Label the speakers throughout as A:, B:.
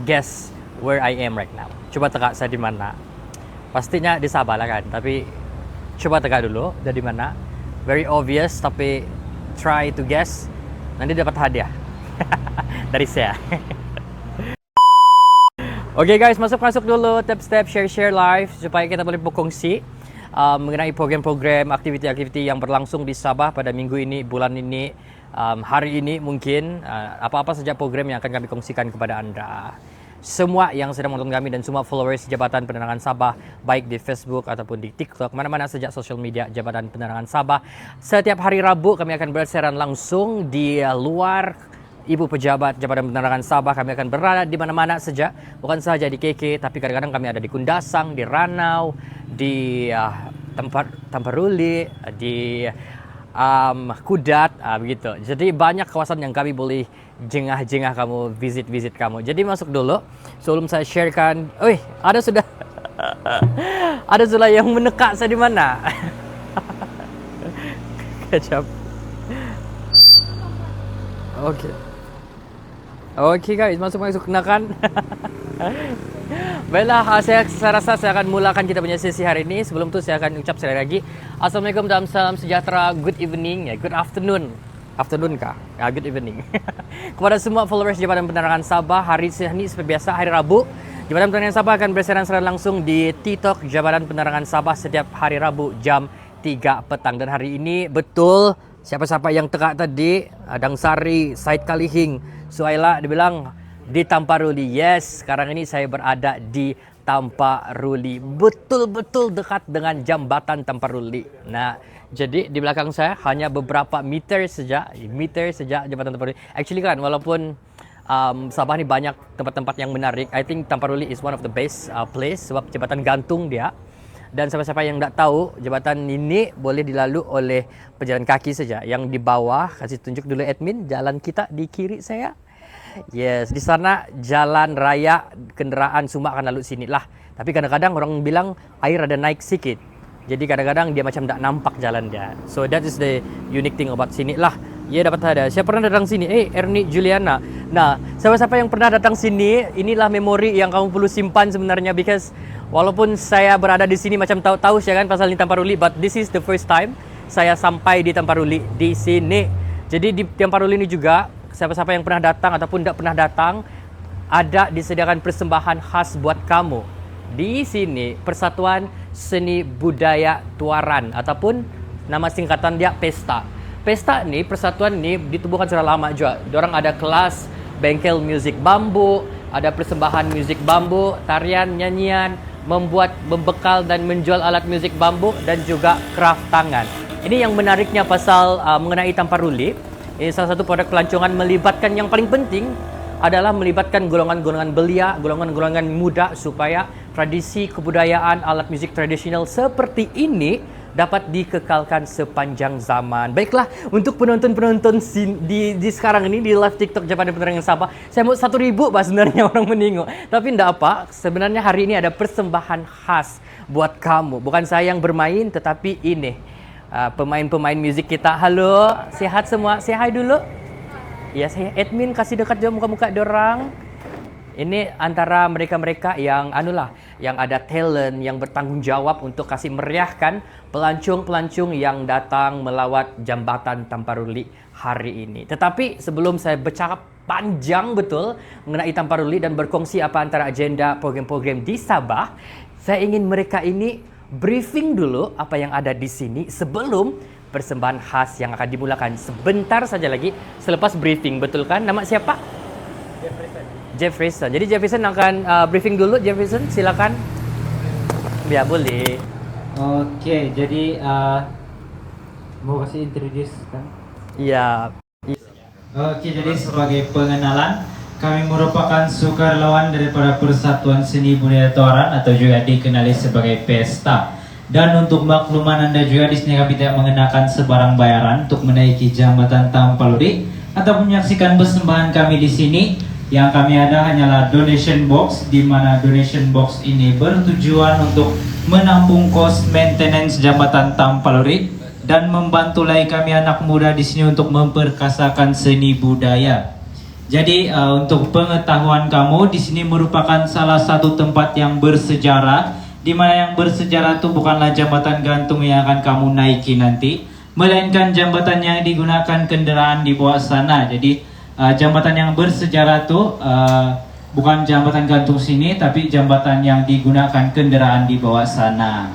A: guess where I am right now. Coba teka saya di mana. Pastinya di Sabah lah kan, tapi coba teka dulu dari mana. Very obvious, tapi try to guess. Nanti dapat hadiah dari saya. Oke guys, masuk dulu, step share live supaya kita boleh berkongsi mengenai program-program, aktiviti-aktiviti yang berlangsung di Sabah pada minggu ini, bulan ini, hari ini mungkin apa-apa saja program yang akan kami kongsikan kepada anda. Semua yang sedang menonton kami dan semua followers Jabatan Penerangan Sabah, baik di Facebook ataupun di TikTok, mana-mana sejak sosial media Jabatan Penerangan Sabah. Setiap hari Rabu kami akan bersiaran langsung di luar Ibu Pejabat Jabatan Penerangan Sabah. Kami akan berada di mana-mana saja, bukan saja di KK, tapi kadang-kadang kami ada di Kundasang, di Ranau, di Tamparuli, di Kudat, begitu. Jadi banyak kawasan yang kami boleh jengah-jengah kamu, visit kamu. Jadi masuk dulu sebelum saya sharekan. Ada sudah ada sudah yang meneka saya di mana? Kecap. Oke guys, masuk kenakan. Baiklah, saya rasa saya akan mulakan kita punya sesi hari ini. Sebelum itu saya akan ucap sekali lagi Assalamualaikum dan salam sejahtera, good evening, good afternoon kah? Good evening. Kepada semua followers Jabatan Penerangan Sabah, hari ini seperti biasa hari Rabu, Jabatan Penerangan Sabah akan bersiaran langsung di TikTok Jabatan Penerangan Sabah setiap hari Rabu jam 3 petang. Dan hari ini betul siapa-siapa yang teka tadi, Adang Sari, Said Kalihing, Suaila dibilang di Tamparuli. Yes, sekarang ini saya berada di Tamparuli, betul-betul dekat dengan jambatan Tamparuli. Nah, jadi di belakang saya hanya beberapa meter saja jembatan Tamparuli. Actually kan, walaupun Sabah ini banyak tempat-tempat yang menarik, I think Tamparuli is one of the best place sebab jembatan gantung dia. Dan siapa-siapa yang tidak tahu, jembatan ini boleh dilalui oleh pejalan kaki saja. Yang di bawah, kasih tunjuk dulu admin, jalan kita di kiri saya. Yes, di sana jalan raya kendaraan semua akan lalu sini lah. Tapi kadang-kadang orang bilang air ada naik sedikit. Jadi kadang-kadang dia macam tak nampak jalan dia. So that is the unique thing about sini lah. Ya dapat ada. Saya pernah datang sini. Ernie Juliana. Nah, siapa-siapa yang pernah datang sini, inilah memori yang kamu perlu simpan sebenarnya, because walaupun saya berada di sini macam tahu-tahu saya kan pasal di Tamparuli, but this is the first time saya sampai di Tamparuli di sini. Jadi di Tamparuli ini juga siapa-siapa yang pernah datang ataupun tidak pernah datang, ada disediakan persembahan khas buat kamu. Di sini Persatuan Seni Budaya Tuaran ataupun nama singkatan dia Pesta. Pesta ni, persatuan ni ditubuhkan sudah lama juga. Diorang ada kelas bengkel musik bambu, ada persembahan musik bambu, tarian, nyanyian, membuat, membekal dan menjual alat musik bambu dan juga craft tangan. Ini yang menariknya pasal mengenai Tamparuli. Ini salah satu produk pelancongan melibatkan yang paling penting adalah melibatkan golongan-golongan belia, golongan-golongan muda supaya tradisi kebudayaan alat musik tradisional seperti ini dapat dikekalkan sepanjang zaman. Baiklah, untuk penonton-penonton di sekarang ini di live TikTok Jabatan Penerangan Sabah, saya mau 1.000 sebenarnya orang menengok. Tapi tidak apa, sebenarnya hari ini ada persembahan khas buat kamu. Bukan saya yang bermain, tetapi ini pemain-pemain musik kita. Halo, sehat semua? Say hi dulu. Ya, saya admin kasih dekat jauh muka-muka dorang. Ini antara mereka-mereka yang yang ada talent, yang bertanggung jawab untuk kasih meriahkan pelancong-pelancong yang datang melawat jambatan Tamparuli hari ini. Tetapi sebelum saya bercakap panjang betul mengenai Tamparuli dan berkongsi apa antara agenda program-program di Sabah, saya ingin mereka ini briefing dulu apa yang ada di sini sebelum persembahan khas yang akan dimulakan sebentar saja lagi selepas briefing. Betul kan? Nama siapa? Jefferson. Jadi Jefferson akan briefing dulu. Jefferson, silakan. Ya, boleh.
B: Oke, jadi mau kasih introduce kan?
A: Iya.
B: Oke, jadi sebagai pengenalan, kami merupakan sukarelawan daripada Persatuan Seni Budaya Tuaran atau juga dikenali sebagai Pesta. Dan untuk makluman Anda juga, di sini kami tidak mengenakan sebarang bayaran untuk menaiki jambatan Tamparuli atau menyaksikan persembahan kami di sini. Yang kami ada hanyalah donation box, di mana donation box ini bertujuan untuk menampung kos maintenance jambatan Tamparuli dan membantu lagi kami anak muda di sini untuk memperkasakan seni budaya. Jadi untuk pengetahuan kamu, di sini merupakan salah satu tempat yang bersejarah, di mana yang bersejarah itu bukanlah jembatan gantung yang akan kamu naiki nanti, melainkan jembatan yang digunakan kendaraan di bawah sana. Jadi jembatan yang bersejarah itu bukan jembatan gantung sini, tapi jembatan yang digunakan kendaraan di bawah sana.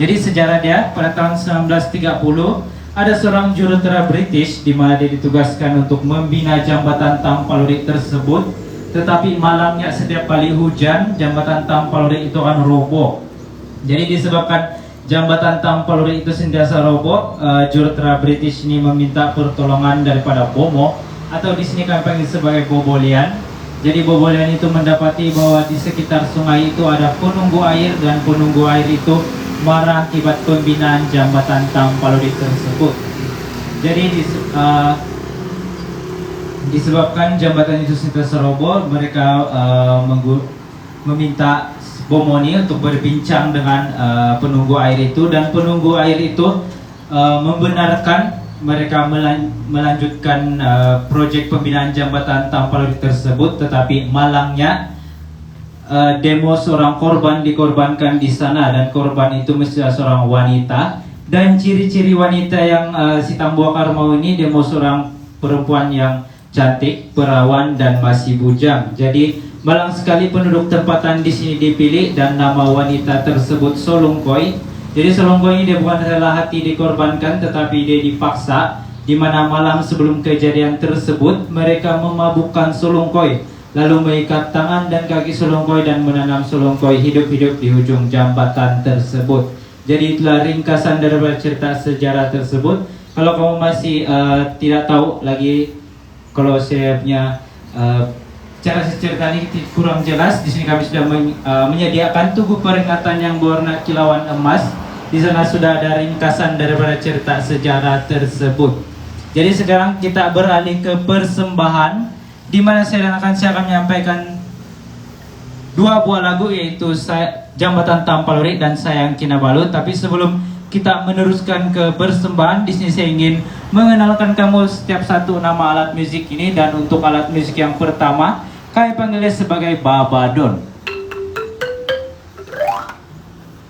B: Jadi sejarah dia pada tahun 1930 ada seorang jurutera British di mana dia ditugaskan untuk membina jambatan Tampaluri tersebut. Tetapi malangnya setiap kali hujan, jambatan Tampaluri itu akan roboh. Jadi disebabkan jambatan Tampaluri itu sentiasa roboh, jurutera British ini meminta pertolongan daripada Bomo, atau di sini kami panggil sebagai Bobolian. Jadi Bobolian itu mendapati bahwa di sekitar sungai itu ada penunggu air, dan penunggu air itu marah akibat pembinaan jambatan Tampaluri tersebut. Jadi disebabkan jambatan itu sentiasa roboh, mereka meminta Bomoni untuk berbincang dengan penunggu air itu, dan penunggu air itu membenarkan mereka melanjutkan proyek pembinaan jambatan Tampaluri tersebut. Tetapi malangnya demo seorang korban dikorbankan di sana, dan korban itu mesti seorang wanita. Dan ciri-ciri wanita yang si Tambuakar mau ini, demo seorang perempuan yang cantik, perawan, dan masih bujang. Jadi malang sekali penduduk tempatan di sini dipilih, dan nama wanita tersebut Solongkoy. Jadi Solongkoy ini dia bukan rela hati dikorbankan, tetapi dia dipaksa. Di mana malam sebelum kejadian tersebut, mereka memabukkan Solongkoy, lalu mengikat tangan dan kaki Solongkoy dan menanam Solongkoy hidup-hidup di ujung jambatan tersebut. Jadi itulah ringkasan daripada cerita sejarah tersebut. Kalau kamu masih tidak tahu lagi, kalau saya punya cara cerita ini kurang jelas, di sini kami sudah menyediakan tugu peringatan yang berwarna kilauan emas. Di sana sudah ada ringkasan daripada cerita sejarah tersebut. Jadi sekarang kita beralih ke persembahan, di mana saya akan menyampaikan dua buah lagu, yaitu Jambatan Tampaluri dan Sayang Kinabalu. Tapi sebelum kita meneruskan ke persembahan, di sini saya ingin mengenalkan kamu setiap satu nama alat musik ini. Dan untuk alat musik yang pertama, kami panggilnya sebagai Babadon.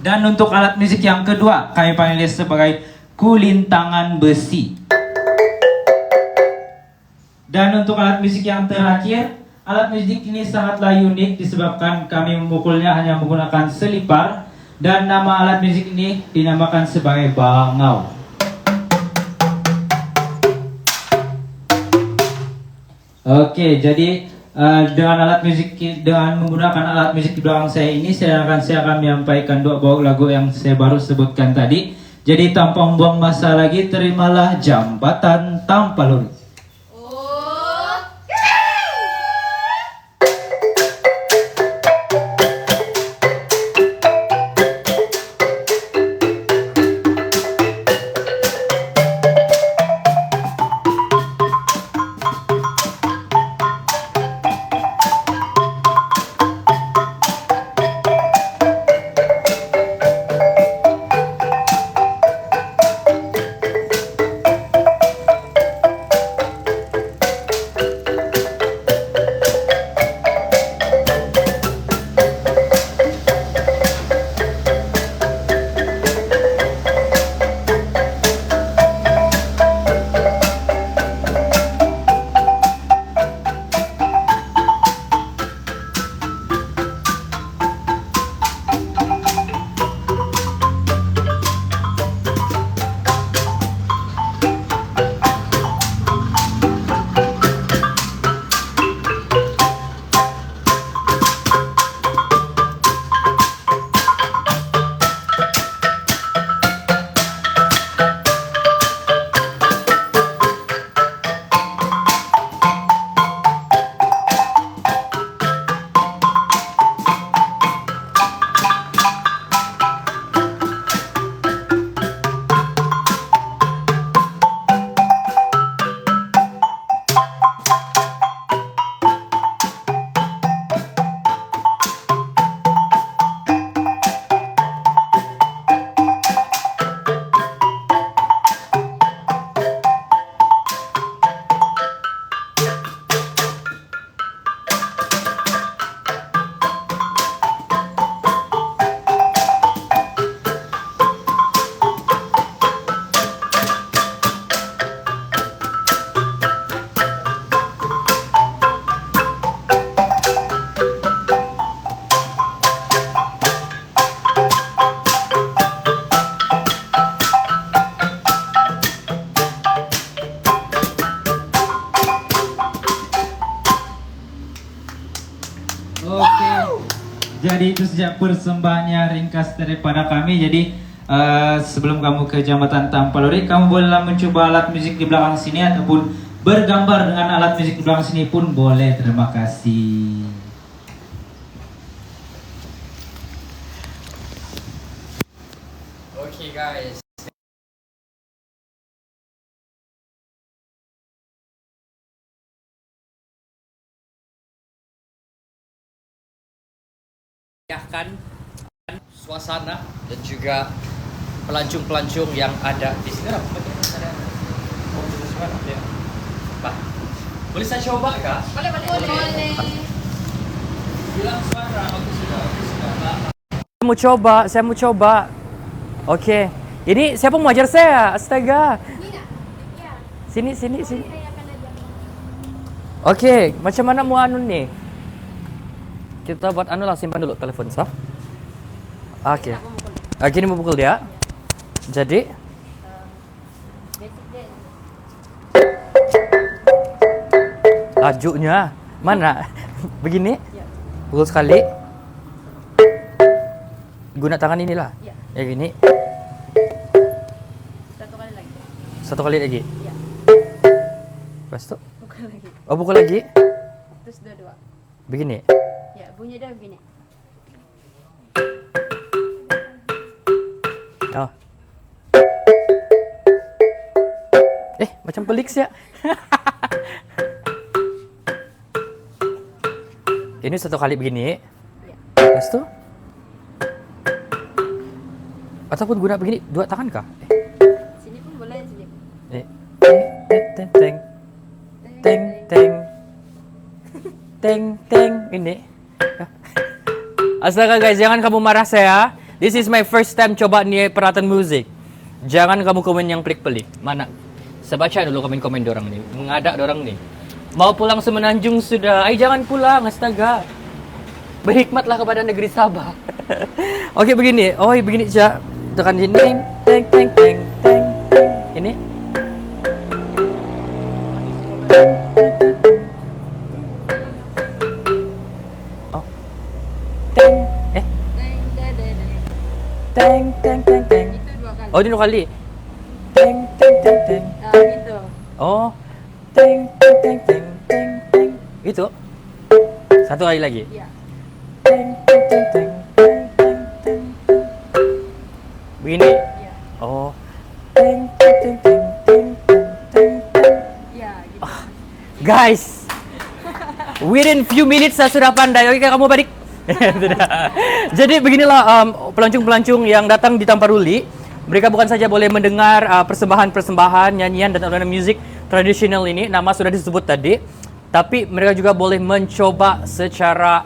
B: Dan untuk alat musik yang kedua, kami panggilnya sebagai Kulintangan Besi. Dan untuk alat musik yang terakhir, alat musik ini sangatlah unik disebabkan kami memukulnya hanya menggunakan selipar, dan nama alat musik ini dinamakan sebagai bangau. Oke, jadi dengan menggunakan alat musik di belakang saya ini, saya akan menyampaikan dua buah lagu yang saya baru sebutkan tadi. Jadi tanpa membuang masa lagi, terimalah Jambatan Tampaluri. Jadi itu sejak persembahannya ringkas daripada kami. Jadi sebelum kamu ke Jambatan Tampaluri, kamu bolehlah mencoba alat musik di belakang sini ataupun bergambar dengan alat musik di belakang sini pun boleh. Terima kasih.
A: Okay guys. Kan suasana dan juga pelancong-pelancong yang ada di sini. Pak, boleh saya coba kak?
C: Boleh.
A: Bilang suara aku sudah. Saya mau coba. Oke. Ini siapa mau ajar saya? Astaga. Sini. Oke, macam mana mau anu nih? Kita buat anu lah, simpan dulu telepon sah. Oke. Gini mau pukul dia. Jadi lajunya mana? Begini? Pukul sekali. Guna tangan inilah. Ya gini. Satu kali lagi.
C: Ya.
A: Lepas itu?
C: Pukul lagi.
A: Oh, pukul lagi.
C: Terus dua-dua.
A: Begini.
C: Ya, bunyi dah begini.
A: Oh. Macam pelik sih ya. Ini satu kali begini.
C: Ya.
A: Lepas itu? Ataupun guna begini, dua tangan kah?
C: Sini pun boleh, sini.
A: Teng. Ini. Astaga guys, jangan kamu marah saya. This is my first time coba nih peralatan musik. Jangan kamu komen yang pelik-pelik. Mana? Saya baca dulu komen-komen dorang nih. Mengadak dorang nih. Mau pulang semenanjung sudah. Jangan pulang, astaga. Berhikmatlah kepada negeri Sabah. Oke, begini. Begini aja. Tekan sini. Teng. Ini. Oh. Teng. Teng.
C: Itu dua kali.
A: Oh, ini dua kali. Teng.
C: Gitu.
A: Oh. Teng. Itu. Satu kali lagi.
C: Ya.
A: Teng. Begini.
C: Ya.
A: Oh. Teng.
C: Ya, gitu.
A: Guys. Within few minutes saya sudah pandai. Oke, kamu balik. Jadi beginilah pelancong-pelancong yang datang di Tamparuli. Mereka bukan saja boleh mendengar persembahan-persembahan, nyanyian dan alunan musik tradisional ini, nama sudah disebut tadi, tapi mereka juga boleh mencoba secara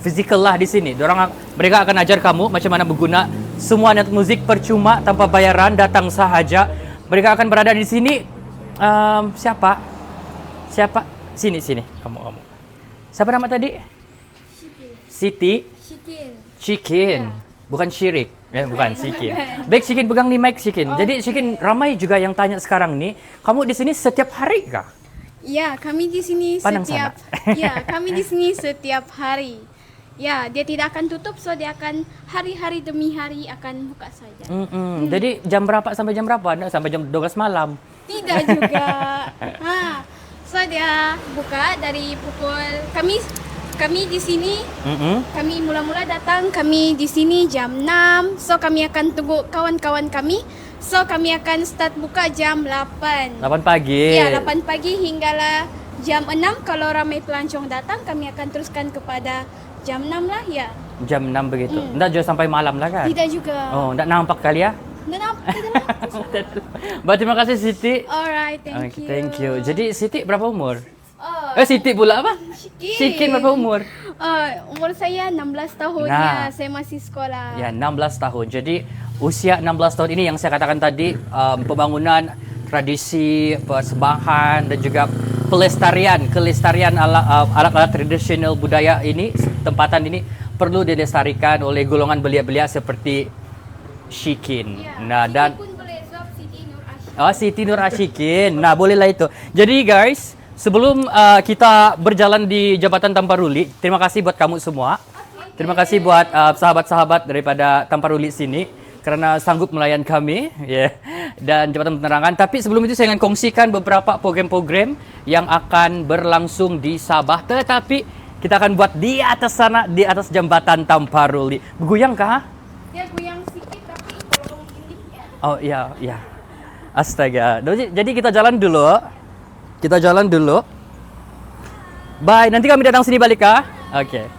A: fisikal lah di sini. Mereka akan ajar kamu macam mana mengguna semua alat musik percuma tanpa bayaran, datang sahaja. Mereka akan berada di sini. Siapa? Sini. Kamu. Siapa nama tadi? Siti. Chicken. Bukan syirik. Bukan Chicken. Baik, Chicken pegang nih mic Chicken. Jadi Chicken, ramai juga yang tanya sekarang nih, kamu di sini setiap hari kah?
D: Ya, kami di sini
A: Pandang
D: setiap
A: sana.
D: ya, kami di sini setiap hari. Ya, dia tidak akan tutup, so dia akan hari-hari demi hari akan buka saja.
A: Jadi jam berapa sampai jam berapa? Sampai jam 12 malam.
D: Tidak juga. So dia buka dari pukul kami di sini. Kami mula-mula datang kami di sini jam 6. So kami akan tunggu kawan-kawan kami. So kami akan start buka jam 8.
A: 8 pagi.
D: Ya, 8 pagi hinggalah jam 6. Kalau ramai pelancong datang, kami akan teruskan kepada jam 6 lah ya.
A: Jam 6 begitu. Enggak juga sampai malam lah kan?
D: Tidak juga.
A: Oh, enggak nampak kali ya?
D: Tidak lah.
A: Baik, terima kasih Siti.
D: Alright, thank you.
A: Thank you. Jadi Siti berapa umur?
D: Oh,
A: Siti pula apa?
D: Shikin.
A: Shikin berapa umur?
D: Umur saya 16 tahun
A: Nah.
D: ya. Saya masih sekolah.
A: Ya, 16 tahun. Jadi usia 16 tahun ini yang saya katakan tadi, pembangunan tradisi, persembahan dan juga kelestarian alat-alat tradisional budaya ini, tempatan ini perlu dilestarikan oleh golongan belia-belia seperti Shikin.
D: Ya,
A: Nah, dan
D: Siti pun boleh sebab Siti Nur Asyik.
A: Siti Nur Asyikin. Nah, bolehlah itu. Jadi guys, Sebelum kita berjalan di Jambatan Tamparuli, terima kasih buat kamu semua. Terima kasih buat sahabat-sahabat daripada Tamparuli sini kerana sanggup melayan kami, dan Jambatan Penerangan. Tapi sebelum itu saya ingin kongsikan beberapa program-program yang akan berlangsung di Sabah. Tetapi kita akan buat di atas sana, di atas Jambatan Tamparuli. Bergoyang kah?
D: Dia goyang sedikit tapi kalau ini ya.
A: Oh iya. Astaga. Jadi kita jalan dulu. Kita jalan dulu. Bye. Nanti kami datang sini balik kah? Oke.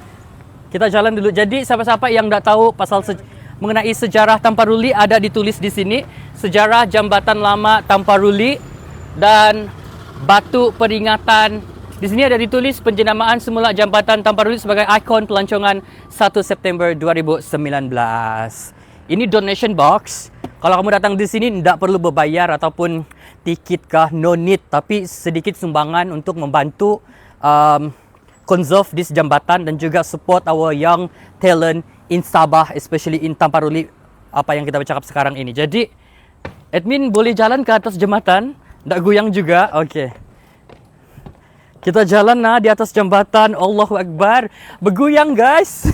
A: Kita jalan dulu. Jadi siapa-siapa yang tidak tahu pasal mengenai sejarah Tamparuli ada ditulis di sini. Sejarah Jambatan Lama Tamparuli dan batu peringatan. Di sini ada ditulis penjenamaan semula Jambatan Tamparuli sebagai ikon pelancongan 1 September 2019. Ini donation box. Kalau kamu datang di sini tidak perlu berbayar ataupun tiket kah, no need, tapi sedikit sumbangan untuk membantu conserve this jambatan dan juga support our young talent in Sabah, especially in Tamparuli, apa yang kita bercakap sekarang ini. Jadi, admin boleh jalan ke atas jambatan, tak goyang juga. Okey. Kita jalan di atas jambatan. Allahu Akbar. Bergoyang guys.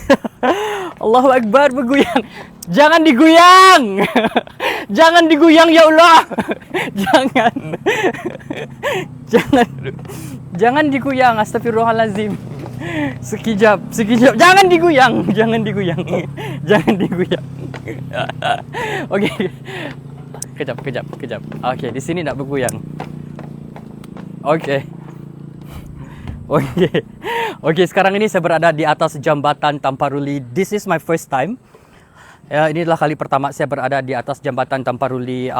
A: Allahu Akbar, bergoyang. Jangan digoyang. Jangan digoyang ya Allah. Jangan. Jangan digoyang. Astagfirullahalazim. Sekejap. Jangan digoyang. Jangan digoyang. Okey. Kejap. Okey, di sini nak bergoyang. Okey, sekarang ini saya berada di atas Jambatan Tamparuli. This is my first time. Ini adalah kali pertama saya berada di atas Jambatan Tamparuli.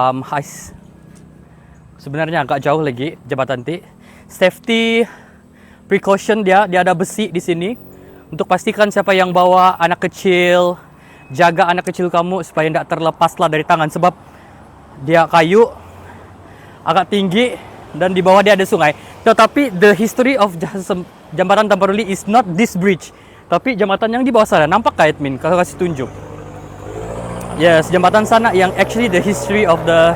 A: Sebenarnya agak jauh lagi jambatan ti. Safety precaution dia ada besi di sini untuk pastikan siapa yang bawa anak kecil, jaga anak kecil kamu supaya tidak terlepaslah dari tangan sebab dia kayu agak tinggi dan di bawah dia ada sungai. Tetapi the history of Jambatan Tamparuli is not this bridge, tapi jambatan yang di bawah sana. Nampak kah admin? Kalau kasih tunjuk. Yes, jambatan sana yang actually the history of the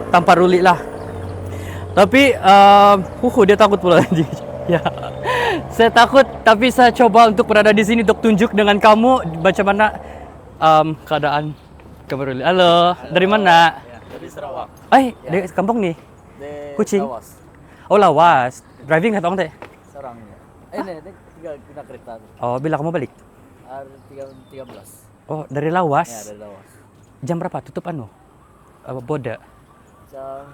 A: Tamparuli lah. Tapi dia takut pula. Ya. Saya takut, tapi saya coba untuk berada di sini untuk tunjuk dengan kamu macam mana keadaan Tamparuli. Halo, dari mana?
E: Dari Sarawak.
A: Dari kampung nih.
E: Di
A: Kucing.
E: Lawas.
A: Oh, Lawas. Driving atau teh?
E: Sarang ya. Ini tinggal kena kereta.
A: Oh, bila kamu balik?
E: Hari 13.
A: Oh, dari Lawas.
E: Ya, dari Lawas.
A: Jam berapa tutup Boda?
E: Jam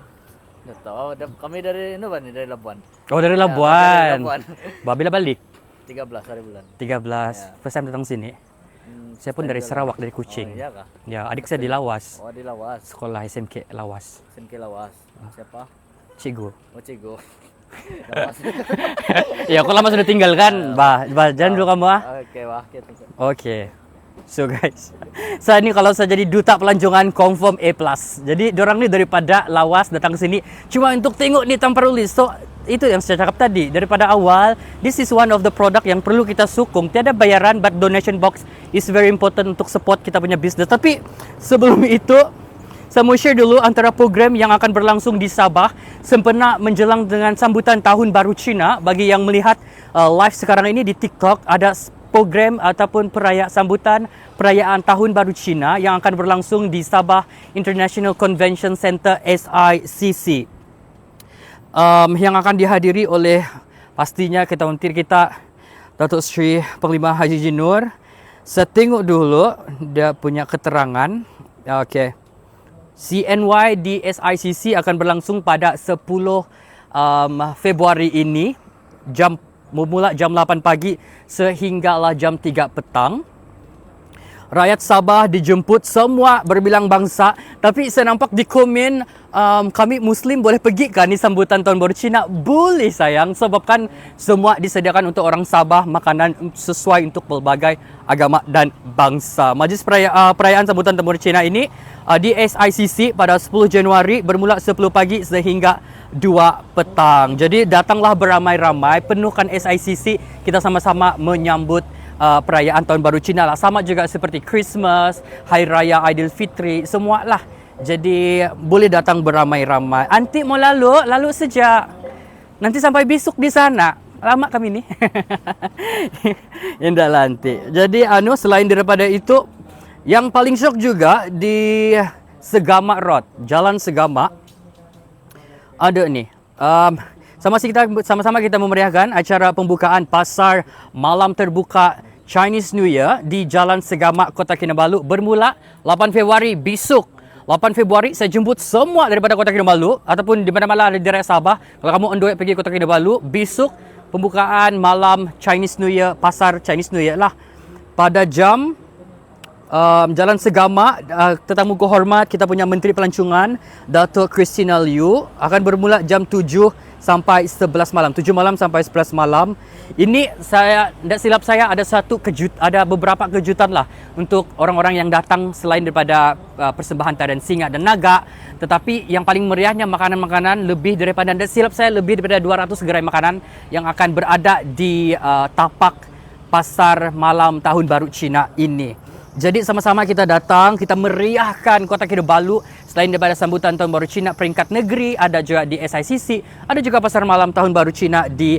E: enggak tahu. Kami dari dari Labuan.
A: Oh, dari
E: Ya,
A: Labuan.
E: dari Labuan.
A: Bila balik?
E: 13 hari bulan.
A: 13.
E: Ya.
A: First time datang sini. Saya pun dari Sarawak, dari Kuching.
E: Oh, iya kah?
A: Ya, adik saya di Lawas.
E: Oh, di Lawas.
A: Sekolah SMK Lawas.
E: SMK Lawas. Siapa?
A: Cikgu.
E: Oh, Cigo. Lawas.
A: Ya, aku lama sudah tinggalkan. Jangan dulu kamu
E: Oke, wah, kita.
A: Oke. So guys, saya ini kalau saya jadi duta pelancongan confirm A+. Jadi dorang ni daripada Lawas datang ke sini cuma untuk tengok ni Tamparuli. So itu yang saya cakap tadi, daripada awal this is one of the product yang perlu kita sokong. Tiada bayaran, but donation box is very important untuk support kita punya bisnes. Tapi sebelum itu saya mau share dulu antara program yang akan berlangsung di Sabah sempena menjelang dengan sambutan Tahun Baru Cina. Bagi yang melihat live sekarang ini di TikTok, ada program ataupun sambutan perayaan Tahun Baru Cina yang akan berlangsung di Sabah International Convention Center SICC. Yang akan dihadiri oleh pastinya Ketua Menteri kita Datuk Seri Panglima Haji Jinur. Saya tengok dulu dia punya keterangan. Okey. CNY di SICC akan berlangsung pada 10 Februari ini, memula jam 8 pagi sehinggalah jam 3 petang. Rakyat Sabah dijemput semua berbilang bangsa. Tapi saya nampak di komen, kami Muslim boleh pergi kan ni sambutan Tahun Baru Cina? Boleh sayang, sebabkan semua disediakan untuk orang Sabah makanan sesuai untuk pelbagai agama dan bangsa. Majlis perayaan sambutan Tahun Baru Cina ini di SICC pada 10 Januari bermula 10 pagi sehingga 2 petang. Jadi datanglah beramai-ramai, penuhkan SICC, kita sama-sama menyambut perayaan Tahun Baru Cina lah. Sama juga seperti Christmas, Hari Raya Aidilfitri, semua lah. Jadi boleh datang beramai-ramai. Antik mau lalu saja. Nanti sampai besok di sana. Lama kami nih. Indah lanti. Jadi selain daripada itu, yang paling syok juga di Segama Road, Jalan Segama. Ada nih. Sama-sama kita memeriahkan acara pembukaan pasar malam terbuka Chinese New Year di Jalan Segama, Kota Kinabalu bermula 8 Februari besok. 8 Februari saya jemput semua daripada Kota Kinabalu ataupun di mana-mana ada di daerah Sabah. Kalau kamu on the way pergi Kota Kinabalu, besok pembukaan malam Chinese New Year, pasar Chinese New Year lah. Pada jam Jalan Segama, tetamu kehormat kita punya Menteri Pelancongan Datuk Christina Liu akan bermula jam 7 sampai 11 malam. 7 malam sampai 11 malam. Ini tidak silap saya ada beberapa kejutan lah untuk orang-orang yang datang selain daripada persembahan tarian singa dan naga. Tetapi yang paling meriahnya makanan-makanan lebih daripada, tidak silap saya, lebih daripada 200 gerai makanan yang akan berada di tapak pasar malam Tahun Baru Cina ini. Jadi sama-sama kita datang, kita meriahkan Kota Kinabalu. Selain daripada sambutan Tahun Baru Cina peringkat negeri, ada juga di SICC, ada juga pasar malam Tahun Baru Cina di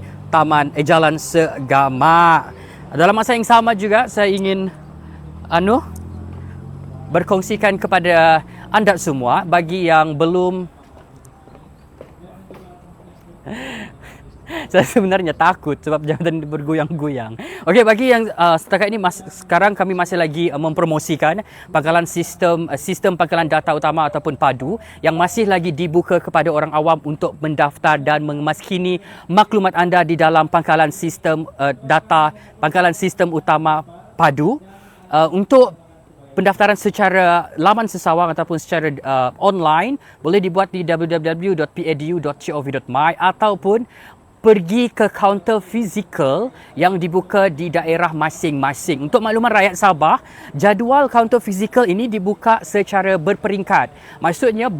A: Jalan Segama. Dalam masa yang sama juga saya ingin berkongsikan kepada anda semua bagi yang belum. Saya sebenarnya takut sebab jabatan bergoyang-goyang. Okey, bagi yang setakat ini sekarang kami masih lagi mempromosikan pangkalan sistem pangkalan data utama ataupun PADU yang masih lagi dibuka kepada orang awam untuk mendaftar dan mengemaskini maklumat anda di dalam pangkalan sistem data pangkalan sistem utama PADU. Untuk pendaftaran secara laman sesawang ataupun secara online boleh dibuat di www.padu.gov.my ataupun pergi ke kaunter fizikal yang dibuka di daerah masing-masing. Untuk makluman rakyat Sabah, jadual kaunter fizikal ini dibuka secara berperingkat. Maksudnya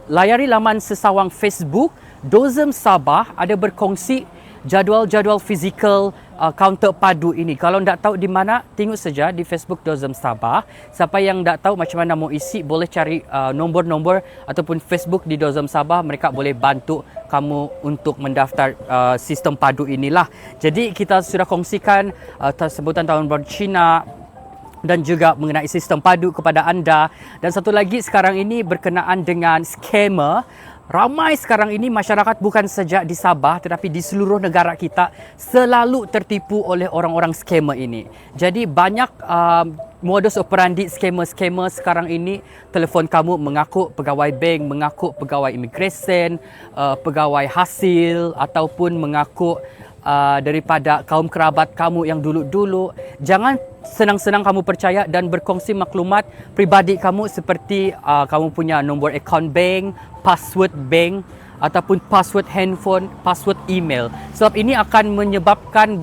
A: layari laman sesawang Facebook Dozem Sabah ada berkongsi jadual-jadual fizikal kaunter PADU ini. Kalau tak tahu di mana, tengok saja di Facebook Dozem Sabah. Siapa yang tak tahu macam mana mau isi, boleh cari nombor-nombor ataupun Facebook di Dozem Sabah. Mereka boleh bantu kamu untuk mendaftar sistem PADU inilah. Jadi kita sudah kongsikan sebutan Tahun Baru Cina dan juga mengenai sistem PADU kepada anda. Dan satu lagi sekarang ini berkenaan dengan scammer. Ramai sekarang ini masyarakat bukan saja di Sabah tetapi di seluruh negara kita selalu tertipu oleh orang-orang scammer ini. Jadi banyak modus operandi scammer sekarang ini. Telefon kamu mengaku pegawai bank, mengaku pegawai imigresen, pegawai hasil ataupun mengaku daripada kaum kerabat kamu yang dulu-dulu. Jangan senang-senang kamu percaya dan berkongsi maklumat pribadi kamu seperti kamu punya nombor akaun bank, password bank ataupun password handphone, password email. Sebab ini akan menyebabkan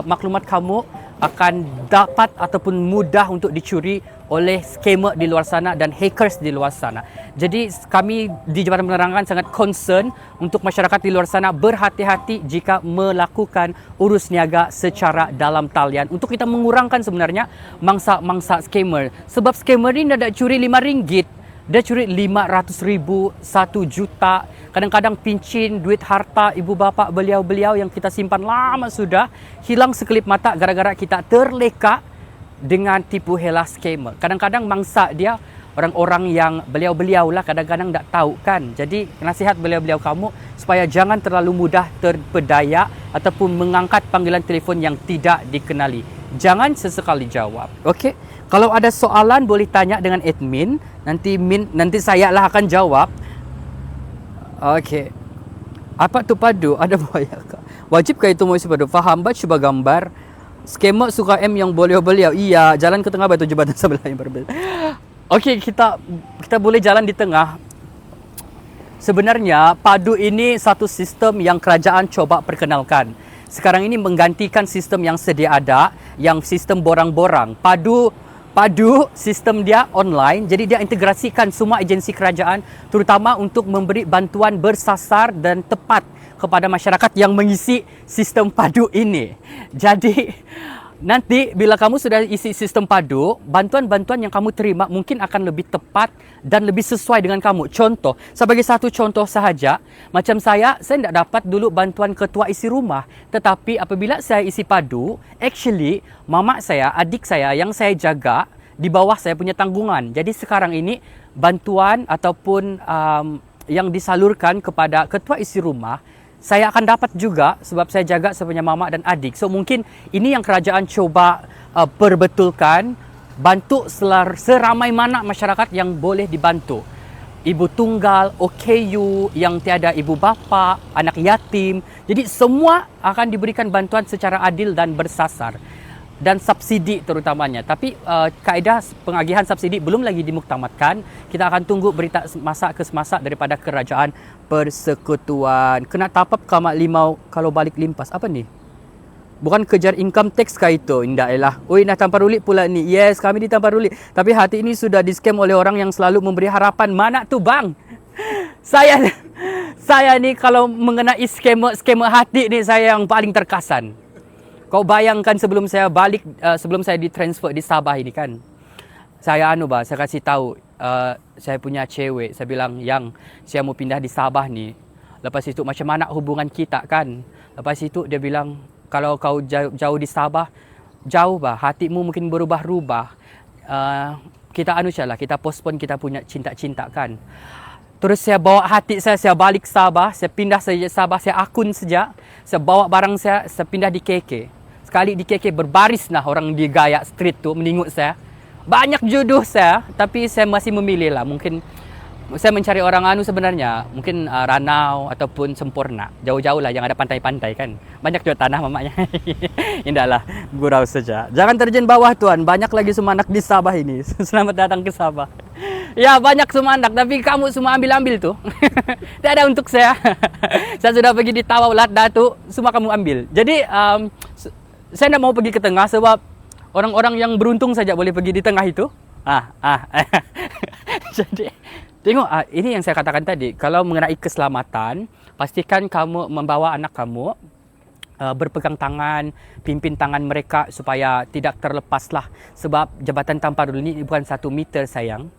A: maklumat kamu akan dapat ataupun mudah untuk dicuri oleh scammer di luar sana dan hackers di luar sana. Jadi kami di Jabatan Penerangan sangat concern untuk masyarakat di luar sana berhati-hati jika melakukan urus niaga secara dalam talian untuk kita mengurangkan sebenarnya mangsa-mangsa scammer. Sebab scammer ni dah curi RM5, dia curi RM500,000, RM1,000,000. Kadang-kadang pincin duit harta ibu bapa beliau-beliau yang kita simpan lama sudah hilang sekelip mata gara-gara kita terleka dengan tipu hela scammer. Kadang-kadang mangsa dia orang-orang yang beliau-beliau lah, kadang-kadang tak tahu kan. Jadi nasihat beliau-beliau kamu supaya jangan terlalu mudah terpedaya ataupun mengangkat panggilan telefon yang tidak dikenali. Jangan sesekali jawab. Okey. Kalau ada soalan boleh tanya dengan admin. Nanti saya lah akan jawab. Okey. Apa tu PADU? Ada buaya kah? Wajibkah itu mau isi PADU? Faham ba cuba gambar. Scammer suka M yang beliau-beliau. Iya, jalan ke tengah batu jembatan sebelah yang berbeda. Okey, kita boleh jalan di tengah. Sebenarnya PADU ini satu sistem yang kerajaan coba perkenalkan. Sekarang ini menggantikan sistem yang sedia ada, yang sistem borang-borang. PADU sistem dia online, jadi dia integrasikan semua agensi kerajaan terutama untuk memberi bantuan bersasar dan tepat kepada masyarakat yang mengisi sistem PADU ini. Jadi nanti bila kamu sudah isi sistem padu, bantuan-bantuan yang kamu terima mungkin akan lebih tepat dan lebih sesuai dengan kamu. Contoh, sebagai satu contoh sahaja, macam saya tidak dapat dulu bantuan ketua isi rumah. Tetapi apabila saya isi padu, actually mama saya, adik saya yang saya jaga di bawah saya punya tanggungan. Jadi sekarang ini bantuan ataupun yang disalurkan kepada ketua isi rumah, saya akan dapat juga sebab saya jaga saya punya mama dan adik. So mungkin ini yang kerajaan coba perbetulkan, bantu seramai mana masyarakat yang boleh dibantu. Ibu tunggal, OKU, yang tiada ibu bapa, anak yatim. Jadi semua akan diberikan bantuan secara adil dan bersasar. Dan subsidi terutamanya. Tapi kaedah pengagihan subsidi belum lagi dimuktamadkan. Kita akan tunggu berita semasa ke semasa daripada Kerajaan Persekutuan. Kena tapap kamak limau kalau balik limpas. Apa ni? Bukan kejar income tax kah itu? Indah elah. Oi, nak Tamparulit pula ni. Yes, kami di Tamparulit. Tapi hati ini sudah di-scam oleh orang yang selalu memberi harapan. Mana tu bang? Saya ni kalau mengenai scammer hati ni, saya yang paling terkesan. Kau bayangkan sebelum saya balik, sebelum saya ditransfer di Sabah ini kan. Saya saya kasih tahu saya punya cewek. Saya bilang, yang saya mau pindah di Sabah ni. Lepas itu macam mana hubungan kita kan. Lepas itu dia bilang, kalau kau jauh di Sabah, jauh bah, hatimu mungkin berubah-ubah. Kita kita postpone kita punya cinta-cinta kan. Terus saya bawa hati saya balik Sabah, saya pindah saja Sabah, saya akun saja. Saya bawa barang saya pindah di KK. Sekali di KK berbaris orang di Gaya Street tu menengok saya. Banyak jodoh saya, tapi saya masih memilih lah. Mungkin saya mencari orang sebenarnya, mungkin Ranau ataupun Sempurna. Jauh-jauh lah yang ada pantai-pantai kan. Banyak juga tanah mamanya. Indahlah, gurau saja. Jangan terjun bawah tuan, banyak lagi sumanak di Sabah ini. Selamat datang ke Sabah. Ya, banyak sumanak, tapi kamu semua ambil-ambil tuh. Tidak ada untuk saya. Saya sudah pergi di Tawau, Latda tu, semua kamu ambil. Jadi saya tidak mau pergi ke tengah sebab orang-orang yang beruntung saja boleh pergi di tengah itu. Jadi tengok, ini yang saya katakan tadi. Kalau mengenai keselamatan, pastikan kamu membawa anak kamu, berpegang tangan, pimpin tangan mereka supaya tidak terlepaslah. Sebab jambatan Tamparulit ini bukan 1 meter sayang.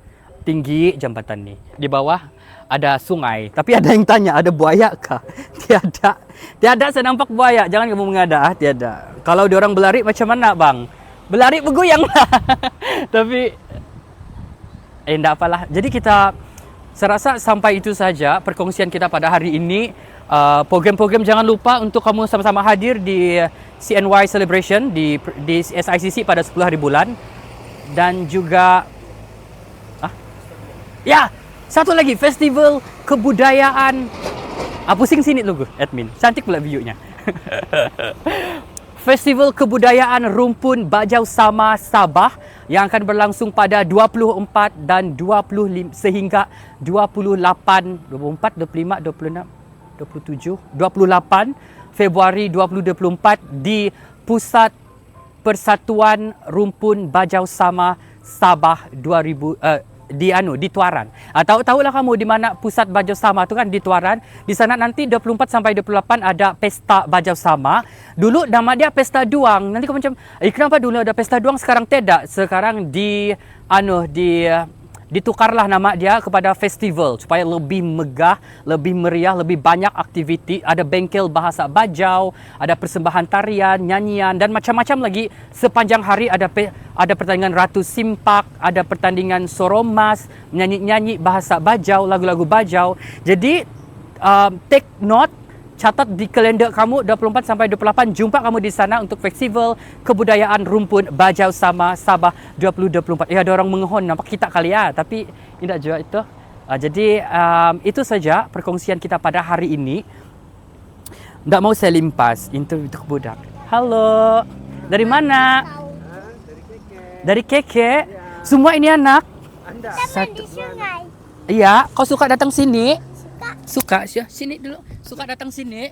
A: Tinggi jambatan ni. Di bawah ada sungai. Tapi ada yang tanya, ada buaya kah? Tiada. Tiada saya nampak buaya. Jangan kamu mengada. Tiada. Kalau diorang berlari macam mana bang? Berlari bergoyang lah. Tapi tidak apalah. Jadi saya rasa sampai itu saja perkongsian kita pada hari ini. Program-program jangan lupa untuk kamu sama-sama hadir di CNY Celebration di SICC pada 10 hari bulan. Dan juga ya, satu lagi, festival kebudayaan. Pusing sini logo, admin. Cantik pula view-nya. Festival Kebudayaan Rumpun Bajau Sama Sabah yang akan berlangsung pada 24 dan 25 sehingga 28, 24, 25, 26, 27, 28 Februari 2024 di Pusat Persatuan Rumpun Bajau Sama Sabah 2000 di Tuaran. Tahu-tahulah kamu di mana pusat Bajau Sama tu kan, di Tuaran. Di sana nanti 24 sampai 28 ada pesta Bajau Sama. Dulu nama dia Pesta Duang. Nanti kamu macam, kenapa dulu ada Pesta Duang sekarang tidak? Sekarang ditukarlah nama dia kepada festival supaya lebih megah, lebih meriah, lebih banyak aktiviti. Ada bengkel bahasa Bajau, ada persembahan tarian, nyanyian dan macam-macam lagi. Sepanjang hari ada pertandingan Ratu Simpak, ada pertandingan Soromas, nyanyi-nyanyi bahasa Bajau, lagu-lagu Bajau. Jadi take note, catat di kalender kamu 24 sampai 28 jumpa kamu di sana untuk festival kebudayaan rumpun Bajau Sama Sabah 2024. Ada orang mengohon nampak kita kali ya, tapi tidak juga itu. Jadi itu saja perkongsian kita pada hari ini. Tidak mau saya limpas interview untuk budak. Halo, dari mana? Dari Keke. Semua ini anak.
D: Di sungai.
A: Iya, kau suka datang sini? Suka sih, sini dulu. Suka datang sini?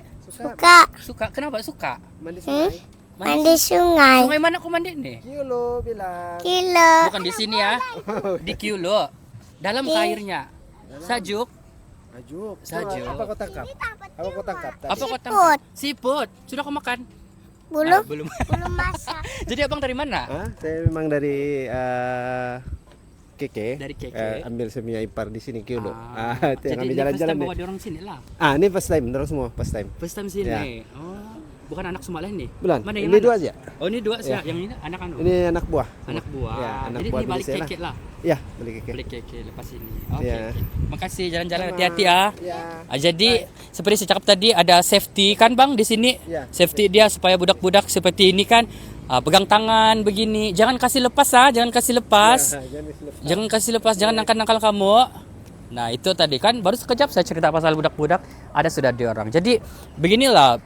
A: Suka. Kenapa suka?
F: Mandi sungai.
D: Mandi sungai.
A: Sungai mana kau mandi nih?
F: Kilo bilang.
D: Kilo.
A: Bukan di sini ya. Di Kiulo. Dalam airnya. Sajuk.
F: Sajuk.
A: Sajuk.
F: Apa kau tangkap? Apa kau tangkap?
A: Apa kau tangkap? Siput. Sudah kau makan?
F: Belum.
A: Belum.
F: Belum masak.
A: Jadi abang dari mana?
G: Saya memang dari Keke.
A: Dari Keke.
G: Ambil semia ipar di sini Kyudo.
A: Jadi
G: kami
A: ini
G: jalan-jalan
A: first time
G: nih.
A: bawa dia orang sini lah.
G: Ini first time, terus semua first time.
A: First time sini.
G: Ya.
A: Oh, bukan anak semua lain nih.
G: Bulan.
A: Mana yang
G: Ini
A: mana?
G: dua aja.
A: Oh, ini dua sih.
G: Ya.
A: Yang ini anak anu.
G: Ini anak buah.
A: Anak buah.
G: Ya, anak
A: Jadi
G: buah
A: ini balik
G: milik saya
A: Keke lah.
G: Ya, beli Keke.
A: Balik Keke lepas ini. Oke.
G: Ya.
A: Oke. Makasih jalan-jalan hati-hati ya.
G: Ya.
A: Jadi seperti saya cakap tadi ada safety kan bang di sini.
G: Ya.
A: Safety dia supaya budak-budak seperti ini kan pegang tangan begini. Jangan kasih lepas jangan kasih lepas. Jangan kasih lepas, jangan nakal-nakal kamu. Nah itu tadi kan baru sekejap saya cerita pasal budak-budak ada sudah di orang. Jadi beginilah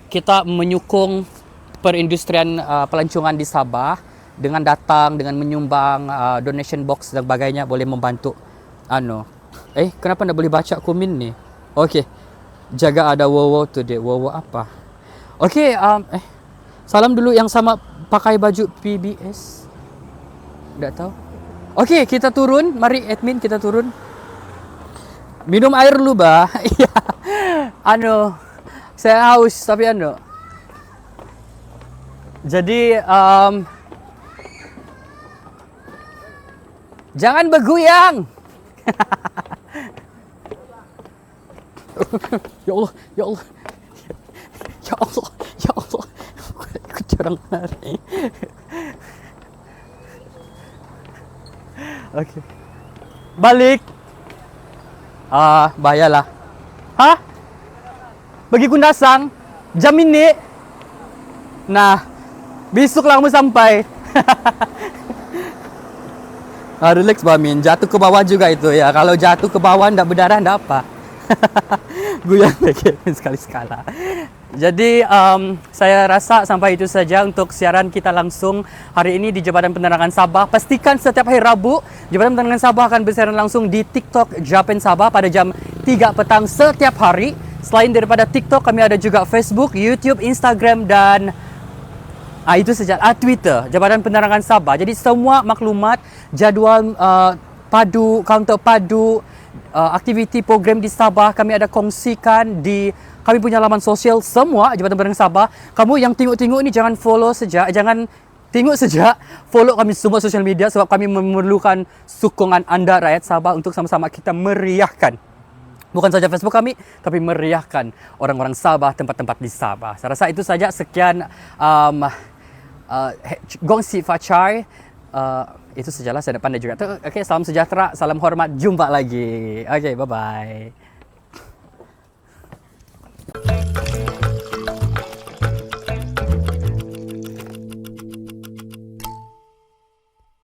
A: kita menyokong perindustrian pelancongan di Sabah dengan datang dengan menyumbang donation box dan sebagainya boleh membantu. Kenapa ndak boleh baca komen nih? Okey. Jaga ada wowo today. Wowo apa? Okey, salam dulu yang sama pakai baju PBS. Ndak tahu. Okey, kita turun. Mari admin kita turun. Minum air dulu, bah. Iya. Saya haus tapi Jadi jangan bergoyang. Ya Allah, ya Allah. Ya Allah, ya Allah. Ikut orang lari. Okey. Balik. Bayalah. Hah? Bagi kundasang jam ini. Nah, besok lah kamu sampai. Relax Bamin, jatuh ke bawah juga itu ya. Kalau jatuh ke bawah ndak berdarah ndak apa. Goyang sekali-sekala. Jadi saya rasa sampai itu saja untuk siaran kita langsung hari ini di Jabatan Penerangan Sabah. Pastikan setiap hari Rabu Jabatan Penerangan Sabah akan bersiaran langsung di TikTok Japan Sabah pada jam 3 petang setiap hari. Selain daripada TikTok, kami ada juga Facebook, YouTube, Instagram dan itu saja. Twitter Jabatan Penerangan Sabah. Jadi semua maklumat, jadual padu, kaunter padu, aktiviti program di Sabah kami ada kongsikan di kami punya laman sosial semua Jabatan Penerangan Sabah. Kamu yang tengok-tengok ni jangan follow saja, jangan tengok saja, follow kami semua sosial media sebab kami memerlukan sokongan anda rakyat Sabah untuk sama-sama kita meriahkan bukan saja Facebook kami, tapi meriahkan orang-orang Sabah, tempat-tempat di Sabah. Saya rasa itu saja. Sekian Gongsi Fachai. Itu sajalah, saya pandai juga. Okey, salam sejahtera, salam hormat, jumpa lagi. Okey, bye-bye.